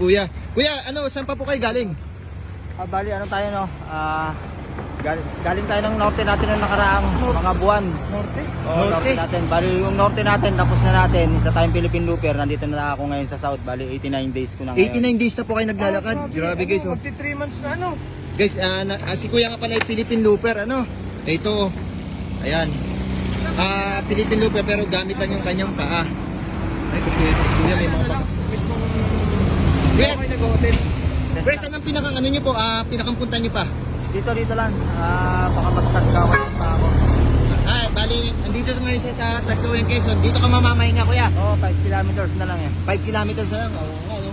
Kuya. Kuya, ano, saan pa po kayo galing? Bali, ano tayo, no? Galing tayo ng norte natin ng nakaraang mga buwan. Norte? Oo, norte natin. Bali, yung norte natin, tapos na natin. Sa tayong Philippine Looper, nandito na ako ngayon sa south. Bali, 89 days ko na ngayon. 89 days na po kayo naglalakad. Grabe guys, oh. Magti 3 months na ano. Guys, si Kuya nga pala ay Philippine Looper, ano? Ito, ayan. Philippine Looper pero gamit lang yung kanyang paa. Ay, Kuya, may mga paa. Yes. Ako nag-hotel. Kuya, saan ang pinakang ano nyo po? Pinakang punta nyo pa? Dito lang. Baka matagkawan pa ako. Bali, andito ngayon sa Tagkawayan, Quezon. Dito ka mamamahinga, Kuya. Oo, 5 kilometers na lang eh. 5 kilometers na lang. Oo, ano.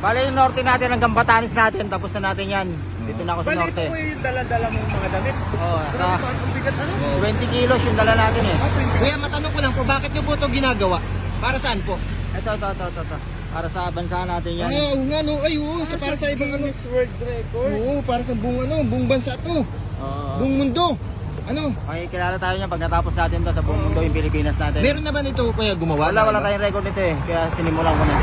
Bali, yung norte natin hanggang Batanes natin. Tapos na natin yan. Dito na ako sa Bali, norte. ito yung dala-dala mong mga damit. Oo, Grabe, ang bigat ano? 20 kilos yung dala natin eh. Kuya, matanong ko lang po, bakit nyo po ito ginagawa? Para saan po? Ito. Para sa bansa natin yan. Oo nga, no. Ay, oo, para sa ibang ano. Guinness World Record. Oo, para sa buong bansa to. Oo. Buong mundo. Ano? Makikilala tayo niyan pag natapos natin to sa buong mundo yung Pilipinas natin. Meron na ba nito Kuya gumawa? Wala tayong record nito eh. Kaya sinimulan ko na.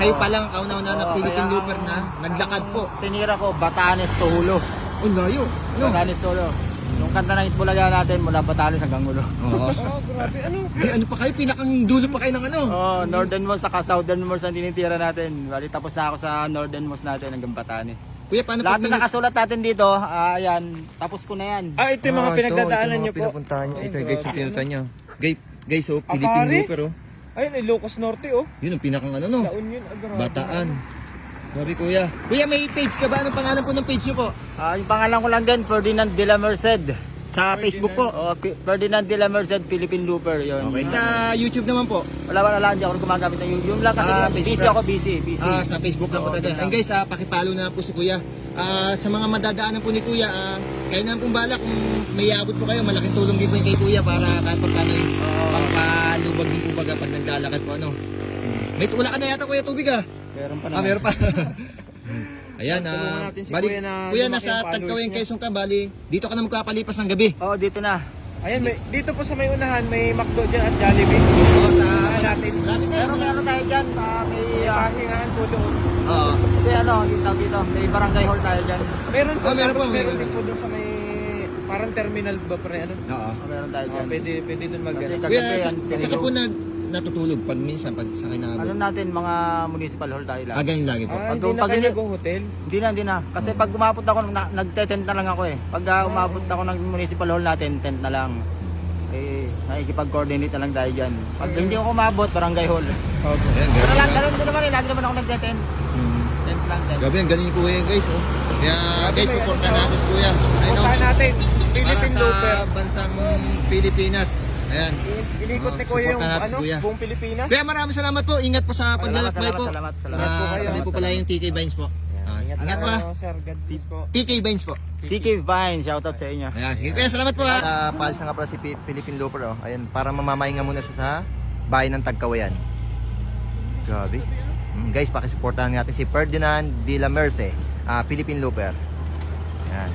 Kayo pa lang kauna-una na Oo, Philippine kaya Looper na naglakad po. Tinira ko Batanes to Hulo. Oh, layo. No? Batanes to Hulo. Yung kanta ng Itbulaga natin mula Batanes hanggang Hulo. Oo. Oh, grabe. Ano? Ano pa kayo? Pinakang dulo pa kayo ng ano? Oh, northernmost saka southernmost ang tinitira natin. Bali tapos na ako sa northernmost natin hanggang Batanes. Kuya, paano Lahat pag na nakasulat natin dito, ayan, tapos ko na yan. Ito yung mga pinagdadaanan niyo po. Pinapuntahan niyo. Ito guys, yung grabe, pinuntahan niyo. Guys, oh, Ah, Philippine pare? Looper, oh. Ayun, Ilocos Norte oh. Yun ang pinakang ano, no? La Union, grabe. Bataan. Grabe, Kuya. Kuya, may page ka ba? Anong pangalan po ng page niyo po? Yung pangalan ko lang din, Ferdinand de la Merced. Sa Facebook po. Oh, Ferdinand de la Merced, Philippine Looper, yun. Okay, sa YouTube naman po. Wala lang, hindi ako gumagamit ng yung lang kasi Facebook busy lang. ako, busy. Sa Facebook lang po Oo, talaga. yun And lang. guys, pakipalo na po si Kuya. Sa mga madadaanan po ni Kuya, kayo na pong bala kung may abot po kayo, malaking tulong din po yung kay Kuya para kahit pa paano pampalubag din po baga pag naglalakad po ano. May wala ka na yata Kuya tubig Meron pa naman. meron pa. Ayan, Tulungan natin si bali, Kuya na Kuya, lumaki nasa ang followers Tagkawayan, niya. Quezon ka, bali, dito ka na magpapalipas ng gabi. Oo, dito na. Ayan, dito po sa may unahan, may McDo dyan at Jollibee. Oo, sa natin. malapit na. Pero may ano tayo dyan, may May pahingahan po doon. Oo. kasi ano, dito, may barangay hall tayo dyan. Meron po, meron tapos po, meron meron. din po doon sa may parang terminal ba pre ano? Oo. Meron tayo dyan. Pwede doon mag Kasi Kuya, kagabi yan, saka po natutulog pag minsan pag sakay na ano natin, mga municipal hall tayo lang. ganyan lagi po. Ah, Pag- hindi na pag kayo hindi- nag-hotel? Hindi na. Kasi pag umabot ako, nagte-tent na lang ako eh. Pag umabot ako ng municipal hall natin, tent na lang. Nakikipag-coordinate na lang tayo dyan. Pag hindi ako umabot, barangay hall. Opo. Ayan, Pero grabe. lang, ganun ko naman eh. Lagi naman ako nagte-tent. Tent lang, tent. Grabe, ang galing ni Kuya guys, oh. Kaya guys, may supportan ano, natin si Kuya. Ayun, Puntahan oh. natin, Para Philippine Looper. sa bansang Pilipinas. Ayan. Inikot ni Kuya yung supportan natin si Kuya. buong Pilipinas. Kuya, maraming salamat po. Ingat po sa paglalakbay po. Salamat. po kayo. Kami po pala yung TK Vines po. Ingat pa. Sir, God bless po. TK Vines po. TK Vine, shoutout sa inyo. Ayan, sige. Kuya, salamat po ha. Paalis na nga pala si Philippine Looper, oh. Ayan, para mamamahinga muna siya sa bayan ng Tagkawayan. Grabe. Guys, pakisuportahan natin si Ferdinand de la Merced, Philippine Looper. Ayan.